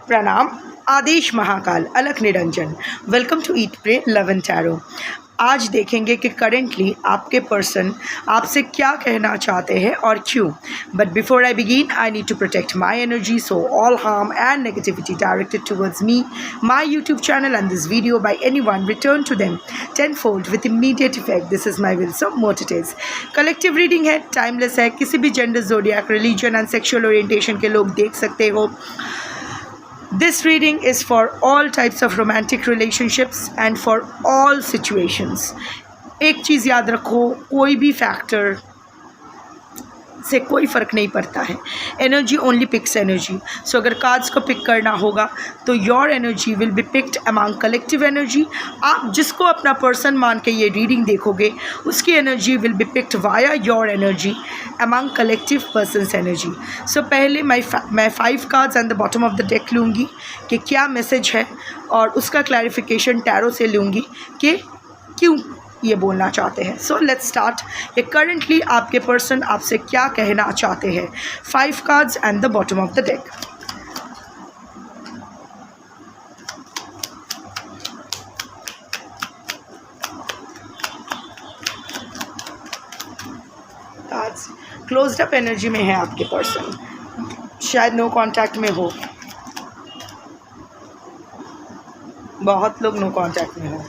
प्रणाम। आदेश महाकाल, अलख निरंजन। Welcome to Eat Pray Love and tarot. आज देखेंगे कि करेंटली आपके पर्सन आपसे क्या कहना चाहते हैं और क्यों। But before I begin I need to protect my energy, so all harm and negativity directed towards me, my YouTube channel and this video by any one return to them tenfold with immediate effect. This is my will, so what it is. Collective reading है, timeless है, किसी भी gender, zodiac, religion and sexual orientation के लोग देख सकते हो। This reading is for all types of romantic relationships and for all situations. एक चीज़ याद रखो, कोई भी फैक्टर से कोई फ़र्क नहीं पड़ता है। Energy only picks energy. So अगर कार्ड्स को पिक करना होगा तो your energy will be picked among collective energy. आप जिसको अपना पर्सन मान के ये रीडिंग देखोगे उसकी energy will be picked via your energy among collective persons energy. So पहले मैं 5 cards and the bottom of the deck लूँगी कि क्या मैसेज है और उसका क्लैरिफिकेशन टैरो से लूँगी कि क्यों ये बोलना चाहते हैं। So let's start. ये करंटली आपके पर्सन आपसे क्या कहना चाहते हैं। 5 cards and the bottom of the deck. Cards closed up energy में है आपके पर्सन, शायद नो कांटेक्ट में हो। बहुत लोग नो कांटेक्ट में हो।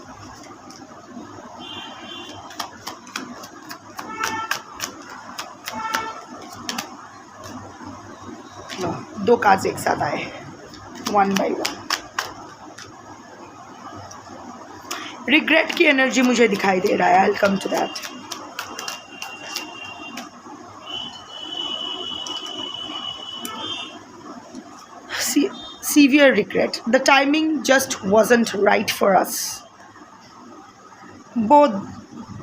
दो कार्ड्स एक साथ आए हैं, 1 by 1। रिग्रेट की एनर्जी मुझे दिखाई दे रहा है। I will come to that. Severe regret. The timing just wasn't right for us। बहुत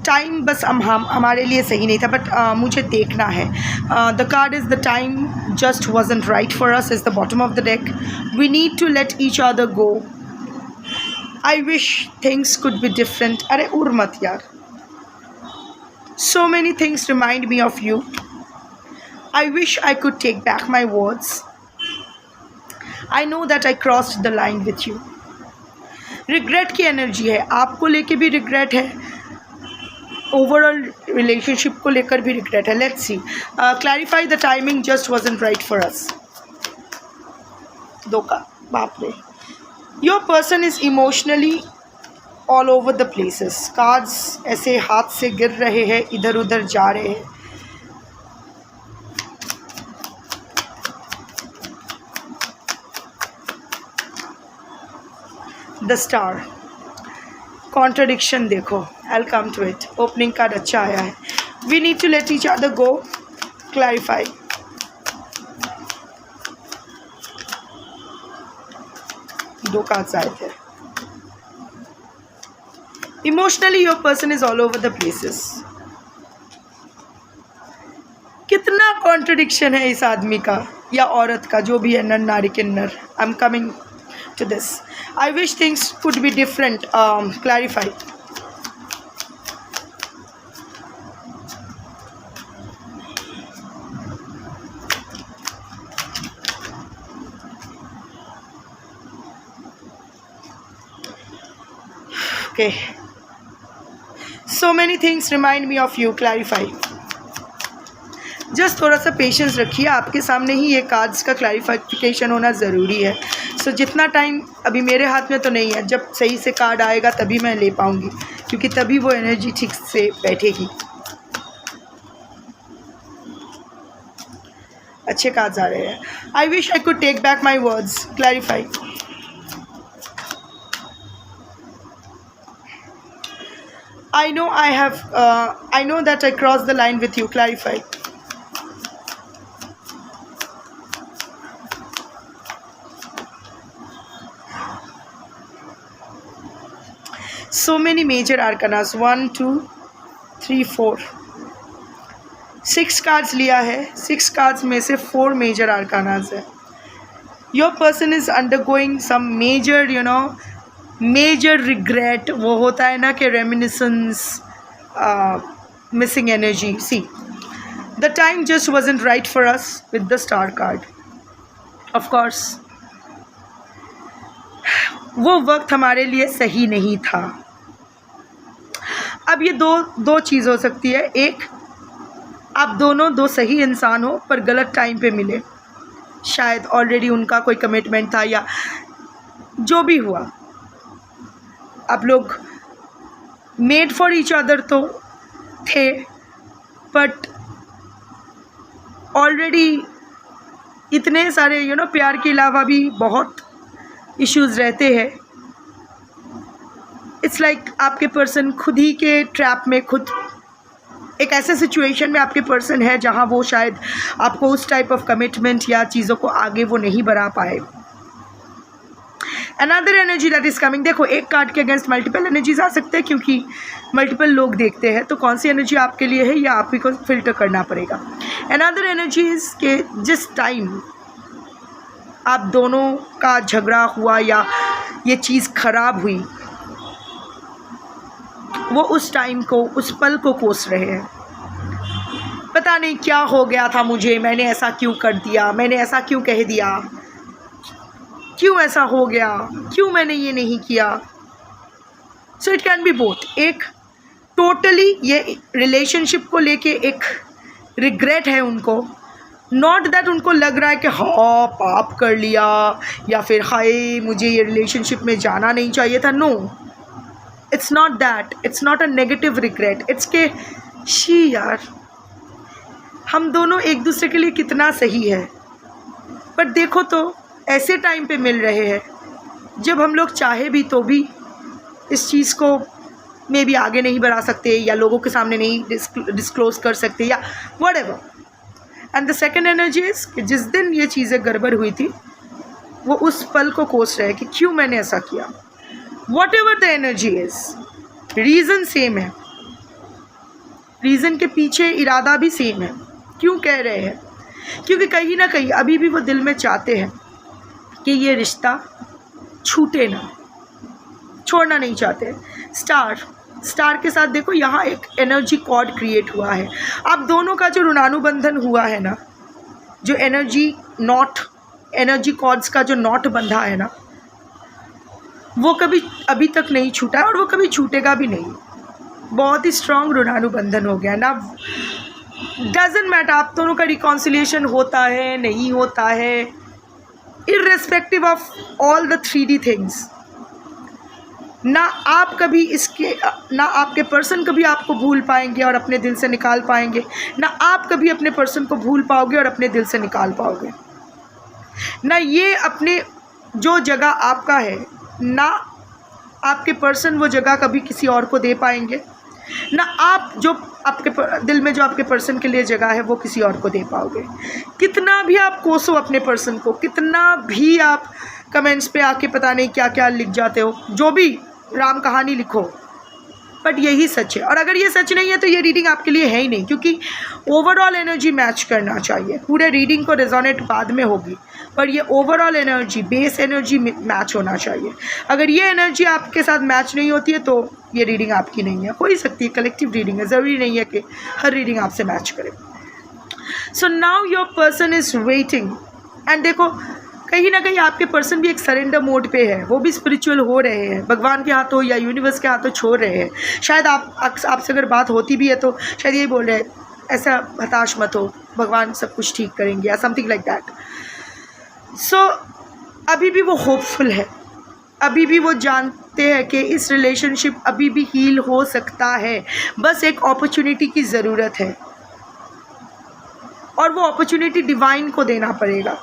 टाइम बस हमारे लिए सही नहीं था, बट मुझे देखना है। The card is the time just wasn't right for us is the bottom of the deck. We need to let each other go. I wish things could be different. अरे उड़ मत यार। So many things remind me of you. I wish I could take back my words. I know that I crossed the line with you. Regret की energy है, आपको लेके भी regret है, ओवरऑल रिलेशनशिप को लेकर भी रिग्रेट है। Let's see. Clarify the timing just wasn't right for us। दो का बाप रे। Your person is emotionally all over the places. Cards ऐसे हाथ से गिर रहे हैं, इधर उधर जा रहे हैं। The star. कॉन्ट्रडिक्शन देखो। I will come to it. Opening card अच्छा आया है। We need to let each other go. Clarify. दो कार्ड्स आए थे। Emotionally your person is all over the places. कितना कॉन्ट्रडिक्शन है इस आदमी का या औरत का, जो भी है, नर नारी किन्नर। I am coming to this. I wish things could be different. Clarify. Okay. So many things remind me of you. Clarify. Just थोड़ा सा पेशेंस रखिए। आपके सामने ही ये कार्ड्स का क्लैरिफिकेशन होना ज़रूरी है। सो जितना टाइम अभी मेरे हाथ में तो नहीं है, जब सही से कार्ड आएगा तभी मैं ले पाऊँगी, क्योंकि तभी वो एनर्जी ठीक से बैठेगी। अच्छे कार्ड्स आ रहे हैं। I wish I could take back my words. Clarify. I know that I crossed the line with you. Clarify. So many major arcanas. 1 2 3 4 6 cards लिया है। 6 कार्ड्स में से 4 मेजर आर्कानाज है। Your person is undergoing some major major regret. वो होता है ना कि reminiscence, missing energy. See, the time just wasn't right for us with the star card. Of course, वो वक्त हमारे लिए सही नहीं था। अब ये दो चीज़ हो सकती है, एक आप दोनों दो सही इंसान हो पर गलत टाइम पे मिले, शायद ऑलरेडी उनका कोई कमिटमेंट था या जो भी हुआ, आप लोग मेड फॉर ईच अदर तो थे बट ऑलरेडी इतने सारे प्यार के अलावा भी बहुत इश्यूज़ रहते हैं। इट्स लाइक आपके पर्सन खुद ही के ट्रैप में, खुद एक ऐसे सिचुएशन में आपके पर्सन है जहां वो शायद आपको उस टाइप ऑफ कमिटमेंट या चीज़ों को आगे वो नहीं बढ़ा पाए। Another energy that is coming, देखो एक कार्ड के अगेंस्ट मल्टीपल एनर्जीज आ सकते हैं क्योंकि मल्टीपल लोग देखते हैं, तो कौन सी एनर्जी आपके लिए है या आप ही को फिल्टर करना पड़ेगा। अनदर एनर्जीज के जिस टाइम आप दोनों का झगड़ा हुआ या ये चीज़ खराब हुई, वो उस टाइम को, उस पल को कोस रहे हैं। पता नहीं क्या हो गया था मुझे, मैंने ऐसा क्यों कर दिया, मैंने ऐसा क्यों कह दिया, क्यों ऐसा हो गया, क्यों मैंने ये नहीं किया। So it can be both, एक टोटली ये रिलेशनशिप को लेके एक रिग्रेट है उनको, नॉट दैट उनको लग रहा है कि हाँ पाप कर लिया या फिर हाय मुझे ये रिलेशनशिप में जाना नहीं चाहिए था। No, it's not that, it's not a negative regret, it's के शी यार हम दोनों एक दूसरे के लिए कितना सही है, पर देखो तो ऐसे टाइम पे मिल रहे हैं जब हम लोग चाहे भी तो भी इस चीज़ को मे भी आगे नहीं बढ़ा सकते या लोगों के सामने नहीं डिस्क्लोज कर सकते या whatever. And the second energy is कि जिस दिन ये चीज़ें गड़बड़ हुई थी वो उस पल को कोस रहे कि क्यों मैंने ऐसा किया। What ever the energy is, reason same है, रीज़न के पीछे इरादा भी सेम है। क्यों कह रहे हैं? क्योंकि कहीं ना कहीं अभी भी वो दिल में चाहते हैं कि ये रिश्ता छूटे ना, छोड़ना नहीं चाहते। स्टार के साथ देखो यहाँ एक एनर्जी कॉर्ड क्रिएट हुआ है। आप दोनों का जो ऋणानुबंधन हुआ है ना, जो एनर्जी कॉर्ड्स का जो नॉट बंधा है ना, वो कभी अभी तक नहीं छूटा है और वो कभी छूटेगा भी नहीं। बहुत ही स्ट्रॉन्ग ऋणानुबंधन हो गया ना। डजेंट मैटर आप दोनों का रिकॉन्सिलिएशन होता है नहीं होता है, irrespective of all the 3D things, ना आपके पर्सन कभी आपको भूल पाएंगे और अपने दिल से निकाल पाएंगे, ना आप कभी अपने पर्सन को भूल पाओगे और अपने दिल से निकाल पाओगे। ना ये अपने जो जगह आपका है, ना आपके पर्सन वो जगह कभी किसी और को दे पाएंगे, ना आप जो आपके दिल में जो आपके पर्सन के लिए जगह है वो किसी और को दे पाओगे। कितना भी आप कोसो अपने पर्सन को, कितना भी आप कमेंट्स पे आके पता नहीं क्या क्या लिख जाते हो, जो भी राम कहानी लिखो, बट यही सच है। और अगर ये सच नहीं है तो ये रीडिंग आपके लिए है ही नहीं, क्योंकि ओवरऑल एनर्जी मैच करना चाहिए। पूरे रीडिंग को रेजोनेट बाद में होगी, पर ये overall energy, base energy match होना चाहिए। अगर ये एनर्जी आपके साथ मैच नहीं होती है तो ये रीडिंग आपकी नहीं है। हो ही सकती है, कलेक्टिव रीडिंग है, ज़रूरी नहीं है कि हर रीडिंग आपसे मैच करे। So now your person is waiting, and देखो कहीं ना कहीं आपके पर्सन भी एक सरेंडर मोड पे है, वो भी स्पिरिचुअल हो रहे हैं, भगवान के हाथों या यूनिवर्स के हाथों छोड़ रहे हैं। शायद आपसे अगर बात होती भी है तो शायद यही बोल रहे हैं, ऐसा हताश मत हो, भगवान सब कुछ ठीक करेंगे या समथिंग लाइक दैट। सो अभी भी वो होपफुल है, अभी भी वो जानते हैं कि इस रिलेशनशिप अभी भी हील हो सकता है, बस एक अपॉर्चुनिटी की ज़रूरत है और वो अपॉर्चुनिटी डिवाइन को देना पड़ेगा,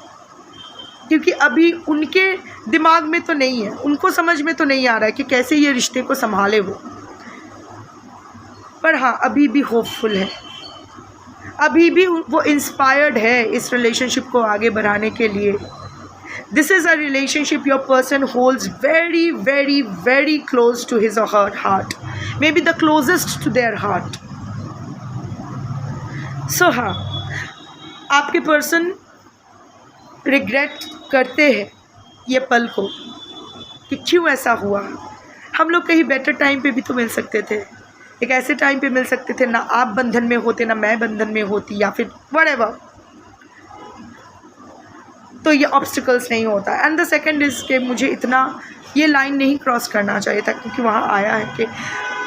क्योंकि अभी उनके दिमाग में तो नहीं है, उनको समझ में तो नहीं आ रहा है कि कैसे ये रिश्ते को संभाले वो। पर हाँ, अभी भी होपफुल है, अभी भी वो इंस्पायर्ड है इस रिलेशनशिप को आगे बढ़ाने के लिए। This is a relationship your person holds very very very close to his or her heart, may be the closest to their heart. So हाँ, आपके पर्सन रिग्रेट करते हैं ये पल को कि क्यों ऐसा हुआ। हम लोग कहीं बेटर टाइम पे भी तो मिल सकते थे, एक ऐसे टाइम पे मिल सकते थे ना आप बंधन में होते ना मैं बंधन में होती, या फिर व्हाटएवर। तो ये ऑब्स्टिकल्स नहीं होता। एंड द सेकंड इज़ कि मुझे इतना ये लाइन नहीं क्रॉस करना चाहिए था, क्योंकि वहाँ आया है कि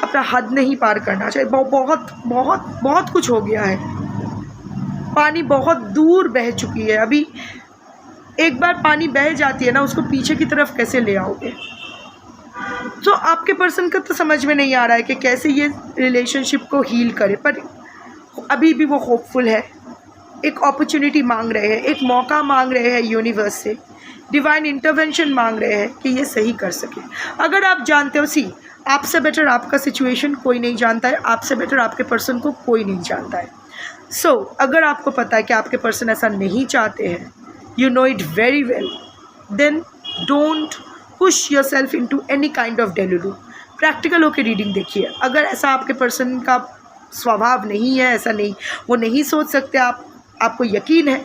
अपना हद नहीं पार करना चाहिए। बहुत बहुत बहुत कुछ हो गया है, पानी बहुत दूर बह चुकी है। अभी एक बार पानी बह जाती है ना, उसको पीछे की तरफ कैसे ले आओगे? तो आपके पर्सन का तो समझ में नहीं आ रहा है कि कैसे ये रिलेशनशिप को हील करे, पर अभी भी वो होपफुल है। एक अपॉर्चुनिटी मांग रहे हैं, एक मौका मांग रहे हैं यूनिवर्स से, डिवाइन इंटरवेंशन मांग रहे हैं कि ये सही कर सके। अगर आप जानते हो, आपसे बेटर आपका सिचुएशन कोई नहीं जानता है, आपसे बेटर आपके पर्सन को कोई नहीं जानता है। सो अगर आपको पता है कि आपके पर्सन ऐसा नहीं चाहते हैं, you know it very well, then don't push yourself into any kind of delulu। Practical होकर रीडिंग देखिए। अगर ऐसा आपके पर्सन का स्वभाव नहीं है, ऐसा नहीं, वो नहीं सोच सकते, आपको यकीन है,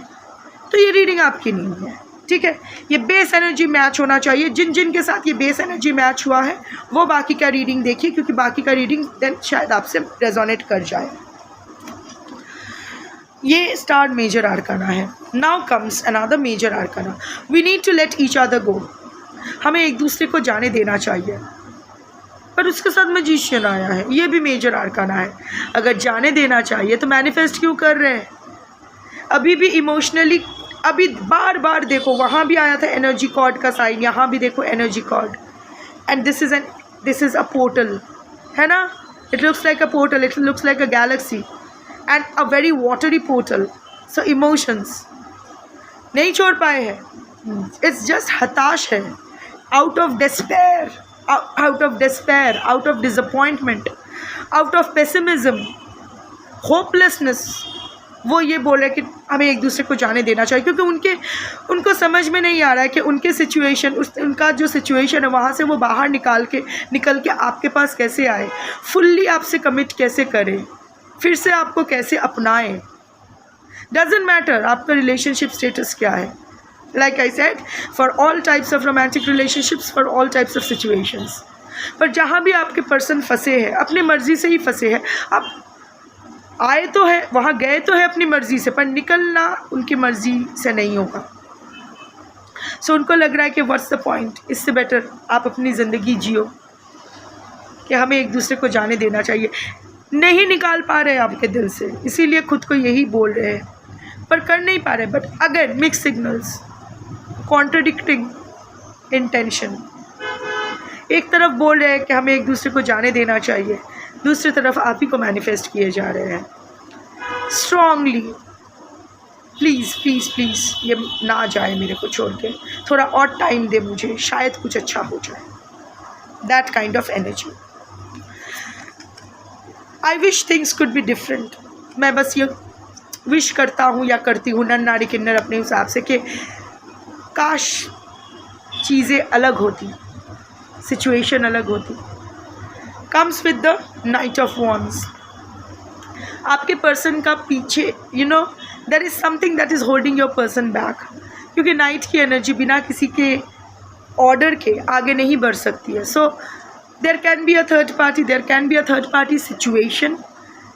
तो ये रीडिंग आपकी नहीं है, ठीक है। ये बेस एनर्जी मैच होना चाहिए। जिन के साथ ये बेस एनर्जी मैच हुआ है वो बाकी का रीडिंग देखिए, क्योंकि बाकी का रीडिंग देन शायद आपसे रेजोनेट कर जाए। ये स्टार मेजर आर्काना है। Now comes another major arcana. We need to let each other go. हमें एक दूसरे को जाने देना चाहिए, पर उसके साथ मैजिशियन आया है, ये भी मेजर आर्काना है। अगर जाने देना चाहिए तो मैनिफेस्ट क्यों कर रहे हैं? अभी भी इमोशनली, अभी बार बार देखो, वहाँ भी आया था एनर्जी कॉर्ड का साइन, यहाँ भी देखो energy cord, and this is a portal, है ना? It looks like a portal, it looks like a galaxy and a very watery portal। so emotions नहीं छोड़ पाए हैं, it's just हताश है, out of despair, out of disappointment, out of pessimism, hopelessness। वो ये बोले कि हमें एक दूसरे को जाने देना चाहिए, क्योंकि उनको समझ में नहीं आ रहा है कि उनके सिचुएशन, उनका जो सिचुएशन है वहाँ से वो बाहर निकल के आपके पास कैसे आए, फुल्ली आपसे कमिट कैसे करें, फिर से आपको कैसे अपनाएं। डजेंट मैटर आपका रिलेशनशिप स्टेटस क्या है। Like I said, for all types of romantic relationships, for all types of situations. पर जहाँ भी आपके पर्सन फंसे हैं, अपनी मर्ज़ी से ही फंसे हैं। आप आए तो है, वहाँ गए तो है अपनी मर्ज़ी से, पर निकलना उनकी मर्ज़ी से नहीं होगा। सो उनको लग रहा है कि व्हाट्स द पॉइंट, इससे बेटर आप अपनी ज़िंदगी जियो, कि हमें एक दूसरे को जाने देना चाहिए। नहीं निकाल पा रहे आपके दिल से, इसीलिए खुद को यही बोल रहे हैं, पर कर नहीं पा रहे। But again mix signals, contradicting intention. एक तरफ बोल रहे हैं कि हमें एक दूसरे को जाने देना चाहिए, दूसरी तरफ आप ही को मैनिफेस्ट किए जा रहे हैं स्ट्रांगली। प्लीज़ प्लीज़ प्लीज़ ये ना जाए मेरे को छोड़ के, थोड़ा और टाइम दे मुझे, शायद कुछ अच्छा हो जाए। That kind of energy. I wish things could be different. मैं बस ये विश करता हूँ या करती हूँ, नर नारी किन्नर अपने हिसाब से, कि काश चीज़ें अलग होती, सिचुएशन अलग होती। Comes with the Knight of Wands. आपके पर्सन का पीछे, you know, there is something that is holding your person back, क्योंकि नाइट की एनर्जी बिना किसी के ऑर्डर के आगे नहीं बढ़ सकती है। सो there can be a third party situation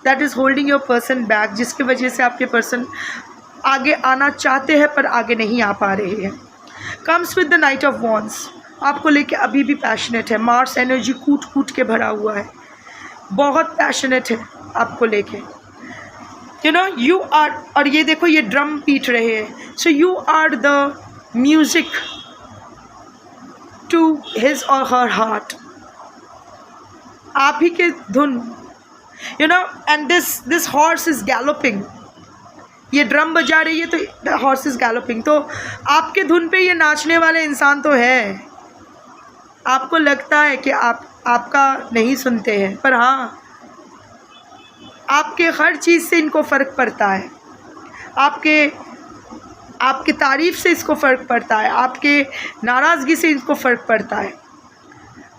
that is holding your person back, जिसकी वजह से आपके पर्सन आगे आना चाहते हैं पर आगे नहीं आ पा रहे हैं। comes with the knight of wands। आपको लेके अभी भी पैशनेट है, मार्स एनर्जी कूट के भरा हुआ है, बहुत पैशनेट है आपको लेके, यू नो यू आर। और ये देखो ये ड्रम पीट रहे हैं, so you are the music to his or her heart. आप ही के धुन, you know, and this horse is galloping. ये ड्रम बजा रही है तो हॉर्स इज गैलोपिंग, तो आपके धुन पे ये नाचने वाले इंसान तो है। आपको लगता है कि आपका नहीं सुनते हैं, पर हाँ, आपके हर चीज़ से इनको फ़र्क पड़ता है। आपके तारीफ़ से इसको फ़र्क पड़ता है, आपके नाराज़गी से इसको फ़र्क पड़ता है।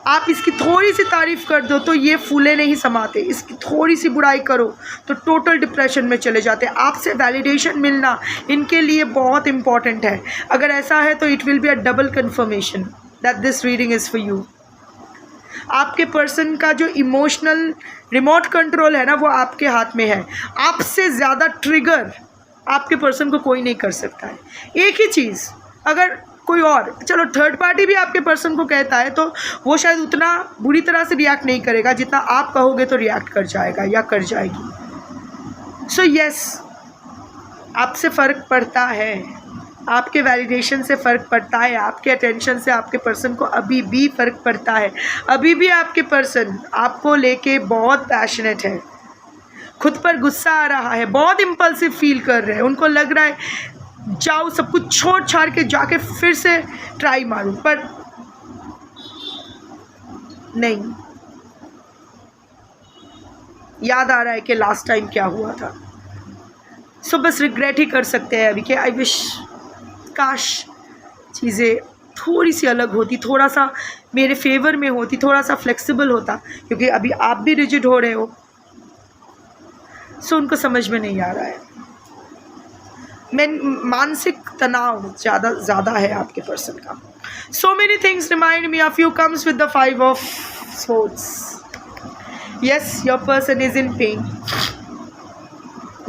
आप इसकी थोड़ी सी तारीफ़ कर दो तो ये फूले नहीं समाते, इसकी थोड़ी सी बुराई करो तो टोटल डिप्रेशन में चले जाते। आपसे वैलिडेशन मिलना इनके लिए बहुत इम्पॉर्टेंट है। अगर ऐसा है तो it will be a double confirmation that this reading is for you. आपके पर्सन का जो इमोशनल रिमोट कंट्रोल है ना, वो आपके हाथ में है। आपसे ज़्यादा ट्रिगर आपके पर्सन को कोई नहीं कर सकता है। एक ही चीज़, अगर कोई और, चलो थर्ड पार्टी भी आपके पर्सन को कहता है, तो वो शायद उतना बुरी तरह से रिएक्ट नहीं करेगा जितना आप कहोगे तो रिएक्ट कर जाएगा या कर जाएगी। सो यस, आपसे फ़र्क पड़ता है, आपके वैलिडेशन से फ़र्क पड़ता है, आपके अटेंशन से आपके पर्सन को अभी भी फ़र्क पड़ता है। अभी भी आपके पर्सन आपको लेके बहुत पैशनेट है, खुद पर गुस्सा आ रहा है, बहुत इम्पल्सिव फील कर रहे हैं, उनको लग रहा है जाओ सब कुछ छोड़ छाड़ के जाके फिर से ट्राई मारूं, पर नहीं, याद आ रहा है कि लास्ट टाइम क्या हुआ था। सो बस रिग्रेट ही कर सकते हैं अभी कि आई विश काश चीज़ें थोड़ी सी अलग होती, थोड़ा सा मेरे फेवर में होती, थोड़ा सा फ्लेक्सिबल होता, क्योंकि अभी आप भी रिजिड हो रहे हो। सो उनको समझ में नहीं आ रहा है। मानसिक तनाव ज़्यादा है आपके पर्सन का। So many things remind me of you comes with the 5 of swords. Yes, your person is in pen,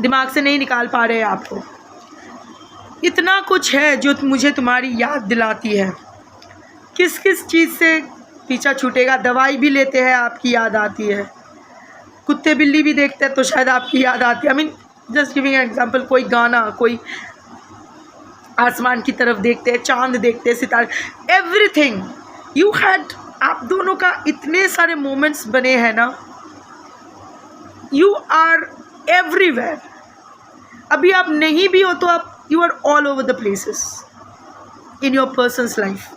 दिमाग से नहीं निकाल पा रहे आपको। इतना कुछ है जो मुझे तुम्हारी याद दिलाती है। किस किस चीज़ से पीछा छूटेगा, दवाई भी लेते हैं आपकी याद आती है, कुत्ते बिल्ली भी देखते हैं तो शायद आपकी याद आती है। I mean just giving an example, कोई गाना, कोई आसमान की तरफ देखते हैं, चांद देखते हैं, सितारे, एवरीथिंग यू हैड, आप दोनों का इतने सारे मोमेंट्स बने हैं ना, यू आर एवरीवेयर। अभी आप नहीं भी हो तो आप you are all over the places in your person's life.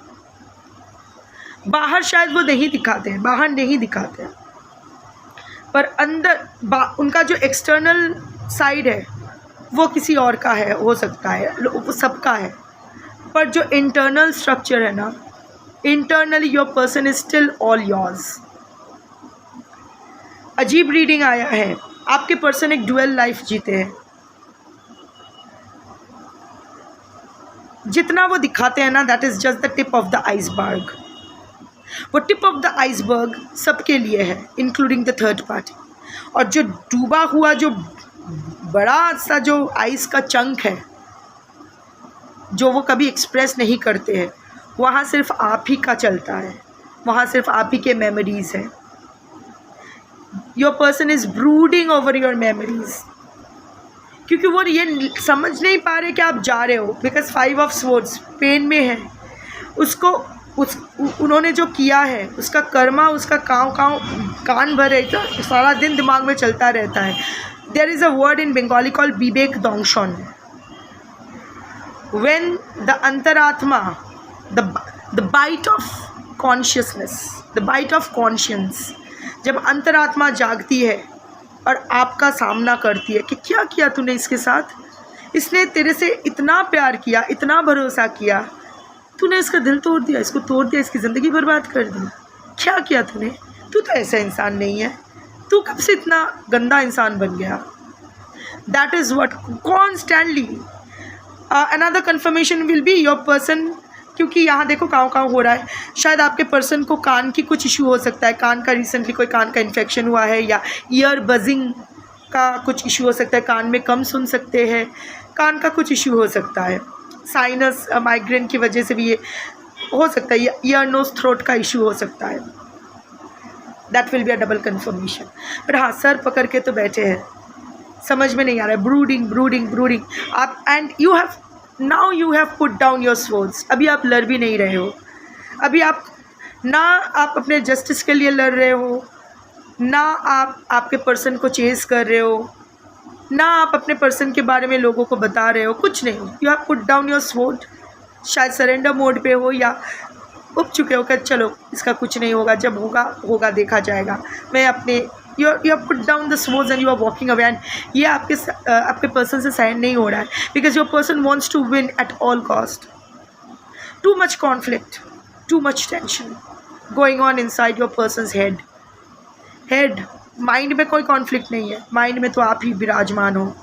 बाहर शायद वो नहीं दिखाते हैं, बाहर नहीं दिखाते हैं, पर अंदर उनका जो एक्सटर्नल साइड है वो किसी और का है, हो सकता है, वो सबका है, पर जो इंटरनल स्ट्रक्चर है ना, internally your person is still all yours. अजीब रीडिंग आया है, आपके पर्सन एक ड्यूअल लाइफ जीते हैं। जितना वो दिखाते हैं ना, that is just the tip of the iceberg. वो टिप ऑफ द आइसबर्ग सबके लिए है, इंक्लूडिंग द थर्ड पार्टी। और जो डूबा हुआ, जो बड़ा सा जो आइस का चंक है, जो वो कभी एक्सप्रेस नहीं करते हैं, वहाँ सिर्फ आप ही का चलता है, वहाँ सिर्फ आप ही के मेमोरीज हैं। Your person is brooding over your memories, क्योंकि वो ये समझ नहीं पा रहे कि आप जा रहे हो, बिकॉज 5 ऑफ स्वॉर्ड्स पेन में है। उसको उन्होंने जो किया है, उसका कर्मा, उसका कान भर है, तो सारा दिन दिमाग में चलता रहता है। There is a word in Bengali called vivek danshan. When the antaratma, the bite of consciousness, the bite of conscience, जब अंतरात्मा जागती है और आपका सामना करती है कि क्या किया तूने इसके साथ, इसने तेरे से इतना प्यार किया, इतना भरोसा किया, तूने इसका दिल तोड़ दिया, इसको तोड़ दिया, इसकी ज़िंदगी बर्बाद कर दी, क्या किया तूने, तू तो ऐसा इंसान नहीं है, तू कब से इतना गंदा इंसान बन गया। That is what constantly another confirmation will be your person. क्योंकि यहाँ देखो काँव हो रहा है, शायद आपके पर्सन को कान की कुछ इशू हो सकता है, कान का रिसेंटली कोई कान का इन्फेक्शन हुआ है, या ईयर बजिंग का कुछ इशू हो सकता है, कान में कम सुन सकते हैं, कान का कुछ इशू हो सकता है, साइनस माइग्रेन की वजह से भी ये हो सकता है, ईयर नोज थ्रोट का इशू हो सकता है। That will be a double confirmation. पर हाँ, सर पकड़ के तो बैठे हैं, समझ में नहीं आ रहा है, ब्रूडिंग आप, and you have put down your swords. अभी आप लड़ भी नहीं रहे हो, अभी आप अपने जस्टिस के लिए लड़ रहे हो, ना आप आपके पर्सन को चेस कर रहे हो, ना आप अपने पर्सन के बारे में लोगों को बता रहे हो, कुछ नहीं। You have put down your sword, शायद सरेंडर मोड पे हो या उब चुके हो कि चलो इसका कुछ नहीं होगा, जब होगा देखा जाएगा। मैं अपने you have put down the swords and you are walking away. And ये आपके पर्सन से साइन नहीं हो रहा है, because your person wants to win at all cost. Too much conflict, too much tension going on inside your person's head. Mind में कोई conflict नहीं है, माइंड में तो आप ही विराजमान हो,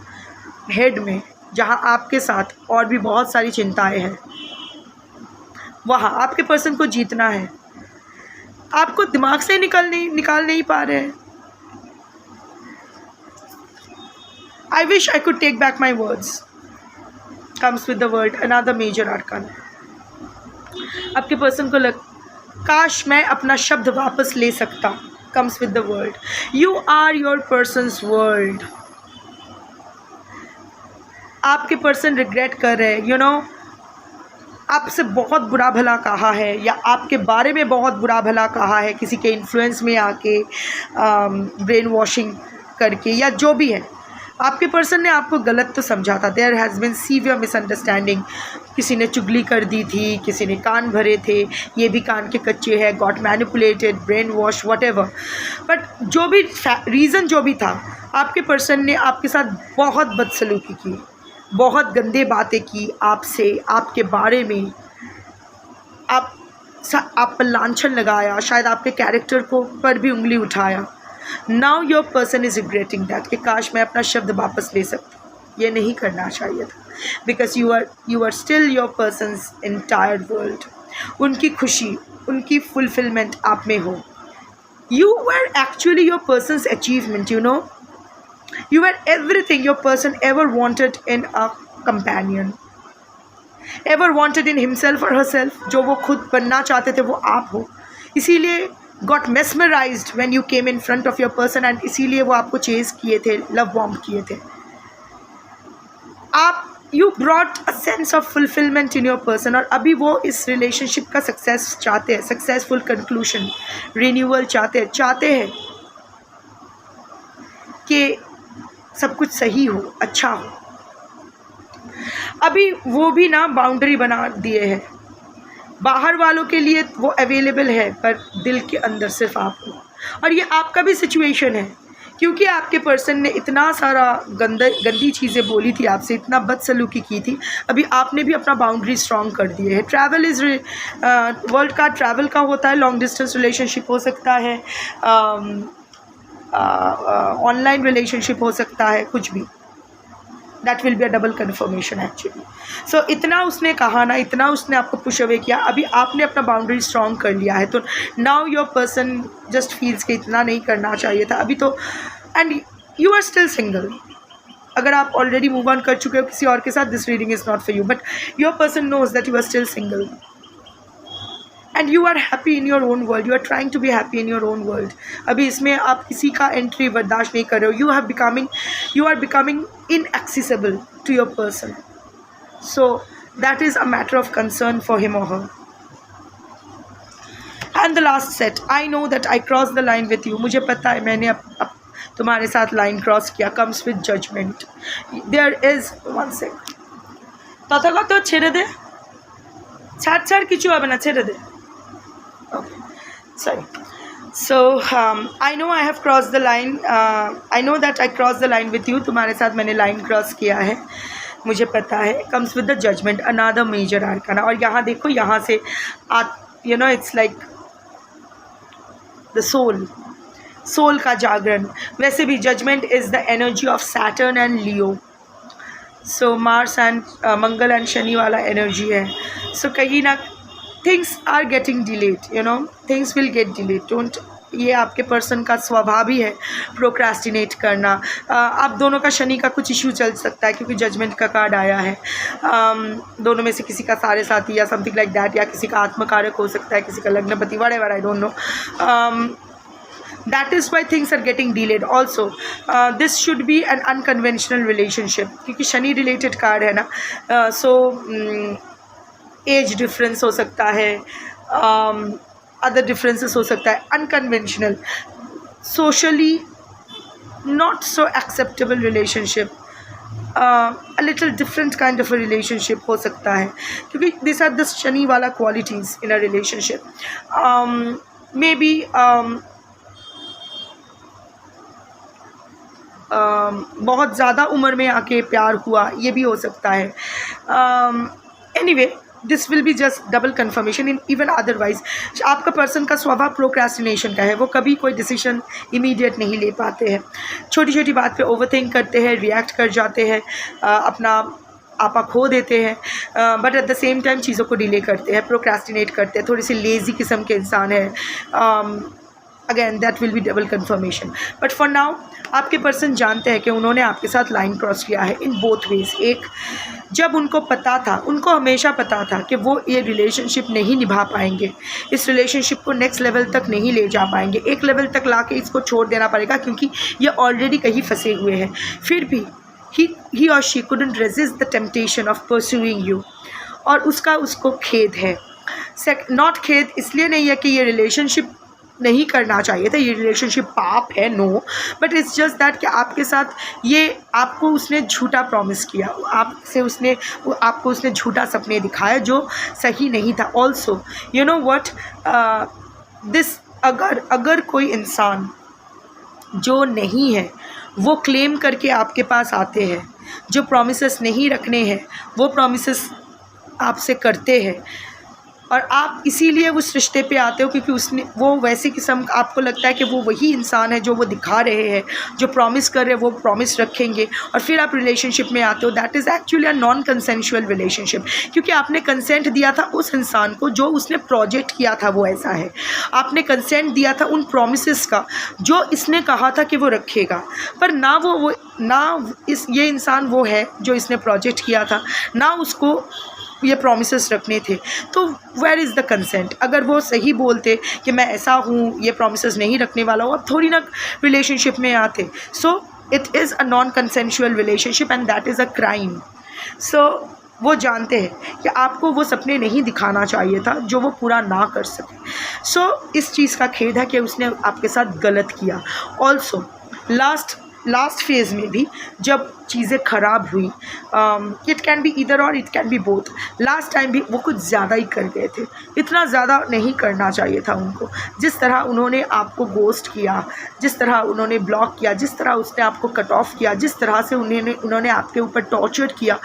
हेड में जहाँ आपके साथ और भी बहुत सारी चिंताएं हैं, वहाँ आपके पर्सन को जीतना है। आपको दिमाग से निकाल नहीं पा रहे हैं। I wish I could take back my words. Comes with the word another major arcana. आपके पर्सन को काश मैं अपना शब्द वापस ले सकता, comes with the world. You are your person's world. आपके पर्सन रिग्रेट कर रहे हैं, आपसे बहुत बुरा भला कहा है या आपके बारे में बहुत बुरा भला कहा है, किसी के इन्फ्लुएंस में आके, ब्रेन वॉशिंग करके, या जो भी है, आपके पर्सन ने आपको गलत तो समझा था. There has been severe misunderstanding. किसी ने चुगली कर दी थी, किसी ने कान भरे थे, ये भी कान के कच्चे हैं, got manipulated, brain wash, what ever. But जो भी रीज़न जो भी था, आपके पर्सन ने आपके साथ बहुत बदसलूकी की, बहुत गंदे बातें की आपसे, आपके बारे में, आप पर लांछन लगाया, शायद आपके कैरेक्टर को पर भी उंगली उठाया. Now your person is regretting that कि काश मैं अपना शब्द वापस ले सकता. ये नहीं करना चाहिए था, because you are still your person's entire world. उनकी खुशी, उनकी फुलफिलमेंट आप में हो. You were actually your person's achievement. You were everything your person ever wanted in a companion, ever wanted in himself or herself. जो वो खुद बनना चाहते थे वो आप हो. इसीलिए got mesmerized when you came in front of your person, and इसीलिए वो आपको चेज़ किए थे, लव बॉम्ब किए थे. you brought a sense of fulfillment in your person, और अभी वो इस रिलेशनशिप का सक्सेस चाहते हैं, सक्सेसफुल कंक्लूशन, रिन्यूअल चाहते हैं कि सब कुछ सही हो, अच्छा हो. अभी वो भी ना बाउंड्री बना दिए हैं. बाहर वालों के लिए वो अवेलेबल है, पर दिल के अंदर सिर्फ आप हो. और ये आपका भी सिचुएशन है, क्योंकि आपके पर्सन ने इतना सारा गंदी चीज़ें बोली थी आपसे, इतना बदसलूकी की थी. अभी आपने भी अपना बाउंड्री स्ट्रॉन्ग कर दिए है. ट्रैवल इज़ वर्ल्ड का ट्रैवल का होता है. लॉन्ग डिस्टेंस रिलेशनशिप हो सकता है, ऑनलाइन रिलेशनशिप हो सकता है, कुछ भी. That will be a double confirmation actually. So इतना उसने कहा ना, इतना उसने आपको पुश अवे किया, अभी आपने अपना बाउंड्री स्ट्रॉन्ग कर लिया है. तो now your person just feels कि इतना नहीं करना चाहिए था अभी तो. And you are still single. अगर आप ऑलरेडी मूव ऑन कर चुके हो किसी और के साथ, this reading is not for you. But your person knows that you are still single, and you are happy in your own world. You are trying to be happy in your own world. अभी इसमें आप किसी का entry बर्दाश्त नहीं कर रहे हो. You are becoming inaccessible to your person. So that is a matter of concern for him or her. And the last set, I know that I crossed the line with you. मुझे पता है मैंने अब तुम्हारे साथ line cross किया. comes with judgment. There is one sec. Tathagata ছেড়ে দে, ছাড় কিছু হবে না, ছেড়ে দে. Okay, sorry. So I know I have crossed the line. I know that I crossed the line with you. तुम्हारे साथ मैंने लाइन क्रॉस किया है, मुझे पता है. comes with the judgment, another major arcana. और यहाँ देखो, यहाँ से it's like the soul का जागरण. वैसे भी judgment is the energy of Saturn and Leo. So Mars and Mangal and Shani वाला energy है. So कहीं ना things are getting delayed, things will get delayed. Don't, ये आपके पर्सन का स्वभाव ही है प्रोक्रास्टिनेट करना. आप दोनों का शनि का कुछ इशू चल सकता है, क्योंकि जजमेंट का कार्ड आया है. दोनों में से किसी का सारे साथी या समथिंग लाइक दैट, या किसी का आत्मकारक हो सकता है, किसी का लग्नपति, whatever, I don't know. That is why things are getting delayed. Also, this should be an unconventional relationship, क्योंकि शनि रिलेटेड कार्ड है ना. So एज डिफरेंस हो सकता है, अदर डिफरेंसेस हो सकता है, unconventional, socially not so acceptable relationship, a little different kind of a relationship हो सकता है, क्योंकि दिस आर द शनि वाला qualities in a relationship. May be बहुत ज़्यादा उम्र में आके प्यार हुआ, ये भी हो सकता है. Anyway, this will be just double confirmation. In even otherwise आपका पर्सन का स्वभाव प्रोक्रास्टिनेशन का है. वो कभी कोई डिसीजन इमीडिएट नहीं ले पाते हैं, छोटी छोटी बात पे ओवरथिंक करते हैं, रिएक्ट कर जाते हैं, अपना आपा खो देते हैं, but at the same time चीज़ों को डिले करते हैं, प्रोक्रास्टिनेट करते हैं, थोड़ी सी लेज़ी किस्म के इंसान है. Again that will be double confirmation. But for now आपके पर्सन जानते हैं कि उन्होंने आपके साथ लाइन क्रॉस किया है इन बोथ वेज। एक, जब उनको पता था, उनको हमेशा पता था कि वो ये रिलेशनशिप नहीं निभा पाएंगे, इस रिलेशनशिप को नेक्स्ट लेवल तक नहीं ले जा पाएंगे, एक लेवल तक ला के इसको छोड़ देना पड़ेगा क्योंकि ये ऑलरेडी कहीं फंसे हुए हैं। फिर भी he or she couldn't resist the temptation of pursuing you, और उसको खेद है। नॉट खेद इसलिए नहीं है कि ये रिलेशनशिप नहीं करना चाहिए था, ये रिलेशनशिप पाप है, no, but it's just that कि आपके साथ ये आपको उसने झूठा प्रॉमिस किया, आपको उसने झूठा सपने दिखाया जो सही नहीं था। Also you know what, this अगर कोई इंसान जो नहीं है वो क्लेम करके आपके पास आते हैं, जो प्रॉमिसेस नहीं रखने हैं वो प्रॉमिसेस आपसे करते हैं, और आप इसीलिए उस रिश्ते पे आते हो क्योंकि वो वैसे किस्म का आपको लगता है कि वो वही इंसान है जो वो दिखा रहे हैं, जो प्रॉमिस कर रहे हैं वो प्रॉमिस रखेंगे, और फिर आप रिलेशनशिप में आते हो। That is actually a non consensual relationship, क्योंकि आपने कंसेंट दिया था उस इंसान को जो उसने प्रोजेक्ट किया था वो ऐसा है। आपने कंसेंट दिया था उन प्रॉमिसेस का जो इसने कहा था कि वो रखेगा, पर ये इंसान वो है जो इसने प्रोजेक्ट किया था, ना उसको ये प्रॉमिसेस रखने थे। तो वेयर इज़ द कंसेंट? अगर वो सही बोलते कि मैं ऐसा हूँ, ये प्रॉमिसेस नहीं रखने वाला हूँ, अब थोड़ी ना रिलेशनशिप में आते। So it is a non consensual relationship and that is a crime. So वो जानते हैं कि आपको वो सपने नहीं दिखाना चाहिए था जो वो पूरा ना कर सके। सो इस चीज़ का खेद है कि उसने आपके साथ गलत किया। ऑल्सो लास्ट फेज़ में भी जब चीज़ें ख़राब हुई, इट कैन बी ईदर और it can be both, last time भी वो कुछ ज़्यादा ही कर गए थे। इतना ज़्यादा नहीं करना चाहिए था उनको। जिस तरह उन्होंने आपको गोस्ट किया, जिस तरह उन्होंने ब्लॉक किया, जिस तरह उसने आपको कट ऑफ किया, जिस तरह से उन्होंने आपके ऊपर टॉर्चर किया,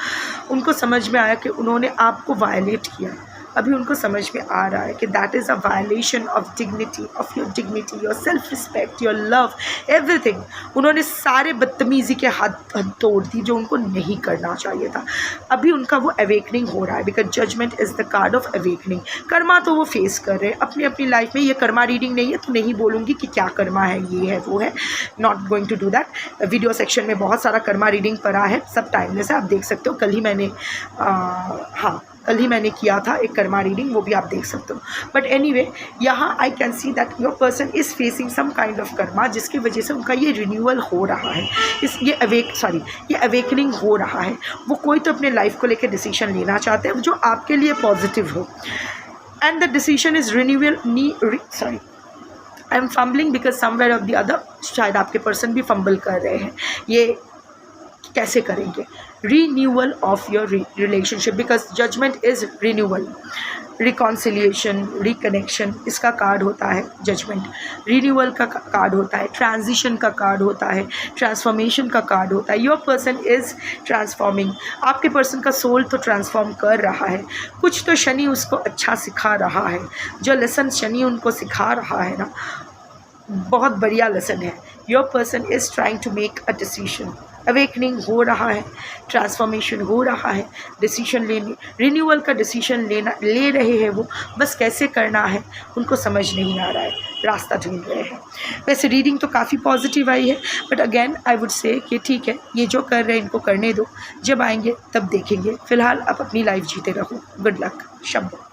उनको समझ में आया कि उन्होंने आपको वायलेट किया। अभी उनको समझ में आ रहा है कि that is a violation of dignity, of your dignity, your self respect, your love, everything. उन्होंने सारे बदतमीज़ी के हद तोड़ दी जो उनको नहीं करना चाहिए था। अभी उनका वो अवेकनिंग हो रहा है, because judgment is the card of awakening. Karma तो वो फेस कर रहे हैं अपनी अपनी लाइफ में। ये कर्मा रीडिंग नहीं है तो नहीं बोलूँगी कि क्या कर्मा है, ये है वो है, not going to do that. Video section में बहुत सारा कर्मा रीडिंग पड़ा है, सब टाइमलेस है, आप देख सकते हो। कल ही मैंने किया था एक कर्मा रीडिंग, वो भी आप देख सकते हो। बट एनीवे, यहाँ I can see that your person is facing some kind of karma, जिसकी वजह से उनका ये रिन्यूअल हो रहा है, ये अवेकनिंग हो रहा है। वो कोई तो अपने लाइफ को लेकर डिसीजन लेना चाहते हैं जो आपके लिए पॉजिटिव हो, and the decision is renewal. I am fumbling because somewhere of the other, शायद आपके पर्सन भी फंबल कर रहे हैं। ये कैसे करेंगे? Renewal of your relationship, because judgment is renewal, reconciliation, reconnection, इसका कार्ड होता है जजमेंट। रिन्यूअल का कार्ड होता है, ट्रांजिशन का कार्ड होता है, ट्रांसफॉर्मेशन का कार्ड होता है। Your person is transforming. आपके पर्सन का सोल तो ट्रांसफॉर्म कर रहा है, कुछ तो शनि उसको अच्छा सिखा रहा है। जो लेसन शनि उनको सिखा रहा है ना, बहुत बढ़िया लेसन है। Your person is trying to make a decision. Awakening हो रहा है, ट्रांसफॉर्मेशन हो रहा है, डिसीजन लेने, रिन्यूअल का डिसीजन ले रहे हैं वो, बस कैसे करना है उनको समझ नहीं आ रहा है, रास्ता ढूंढ रहे हैं। वैसे रीडिंग तो काफ़ी पॉजिटिव आई है, but again I would say कि ठीक है, ये जो कर रहे हैं इनको करने दो, जब आएंगे तब देखेंगे। फ़िलहाल आप अपनी लाइफ जीते रहो। Good luck. शब्बा।